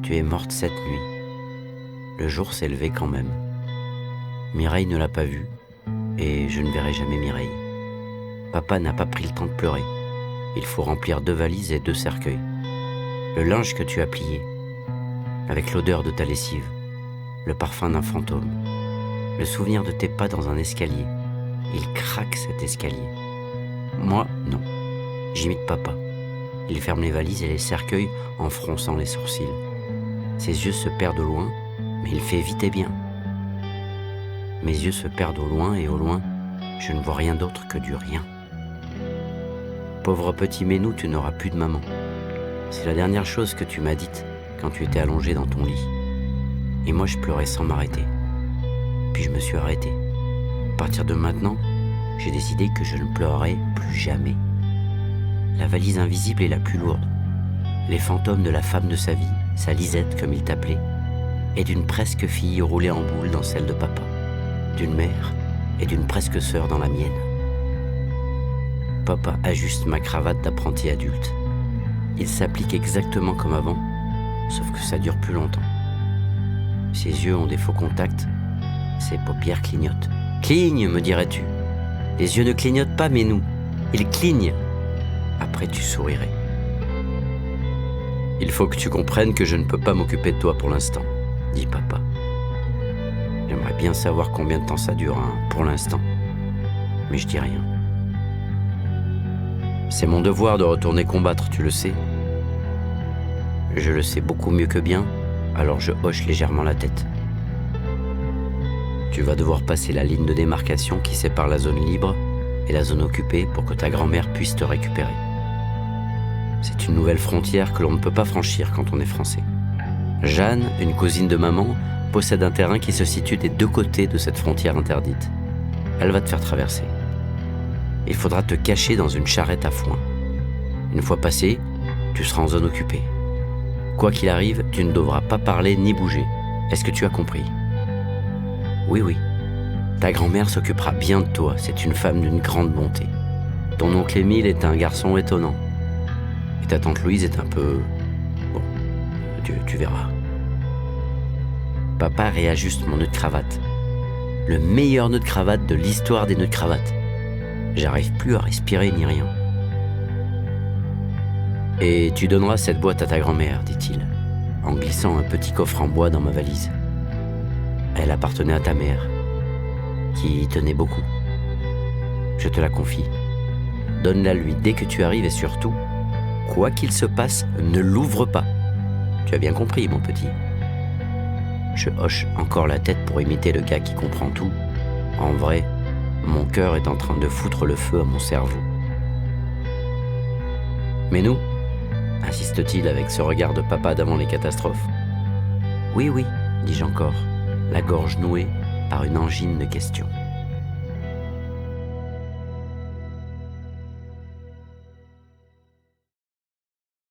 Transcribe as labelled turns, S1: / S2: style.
S1: Tu es morte cette nuit. Le jour s'est levé quand même. Mireille ne l'a pas vue, et je ne verrai jamais Mireille. Papa n'a pas pris le temps de pleurer. Il faut remplir 2 valises et 2 cercueils. Le linge que tu as plié, avec l'odeur de ta lessive, le parfum d'un fantôme, le souvenir de tes pas dans un escalier. Il craque cet escalier. Moi, non. J'imite papa. Il ferme les valises et les cercueils en fronçant les sourcils. Ses yeux se perdent au loin, mais il fait vite et bien. Mes yeux se perdent au loin et au loin, je ne vois rien d'autre que du rien. Pauvre petit Ménou, tu n'auras plus de maman. C'est la dernière chose que tu m'as dite quand tu étais allongé dans ton lit. Et moi je pleurais sans m'arrêter. Puis je me suis arrêté. À partir de maintenant, j'ai décidé que je ne pleurerai plus jamais. La valise invisible est la plus lourde. Les fantômes de la femme de sa vie, sa Lisette comme il t'appelait, et d'une presque fille roulée en boule dans celle de papa, d'une mère et d'une presque sœur dans la mienne. Papa ajuste ma cravate d'apprenti adulte. Il s'applique exactement comme avant, sauf que ça dure plus longtemps. Ses yeux ont des faux contacts, ses paupières clignotent. Cligne, me dirais-tu. Les yeux ne clignotent pas, mais nous, ils clignent. Après, tu sourirais. Il faut que tu comprennes que je ne peux pas m'occuper de toi pour l'instant, dit papa. J'aimerais bien savoir combien de temps ça dure, pour l'instant. Mais je dis rien. C'est mon devoir de retourner combattre, tu le sais. Je le sais beaucoup mieux que bien, alors je hoche légèrement la tête. Tu vas devoir passer la ligne de démarcation qui sépare la zone libre et la zone occupée pour que ta grand-mère puisse te récupérer. C'est une nouvelle frontière que l'on ne peut pas franchir quand on est français. Jeanne, une cousine de maman, possède un terrain qui se situe des 2 côtés de cette frontière interdite. Elle va te faire traverser. Il faudra te cacher dans une charrette à foin. Une fois passé, tu seras en zone occupée. Quoi qu'il arrive, tu ne devras pas parler ni bouger. Est-ce que tu as compris ? Oui, oui. Ta grand-mère s'occupera bien de toi, c'est une femme d'une grande bonté. Ton oncle Émile est un garçon étonnant. Et ta tante Louise est un peu... Bon, tu verras. Papa réajuste mon nœud de cravate. Le meilleur nœud de cravate de l'histoire des nœuds de cravate. J'arrive plus à respirer ni rien. Et tu donneras cette boîte à ta grand-mère, dit-il, en glissant un petit coffre en bois dans ma valise. Elle appartenait à ta mère, qui y tenait beaucoup. Je te la confie. Donne-la lui dès que tu arrives et surtout, quoi qu'il se passe, ne l'ouvre pas. Tu as bien compris, mon petit. Je hoche encore la tête pour imiter le gars qui comprend tout. En vrai, mon cœur est en train de foutre le feu à mon cerveau. Mais nous, insiste-t-il avec ce regard de papa d'avant les catastrophes. Oui, oui, dis-je encore, la gorge nouée par une angine de questions.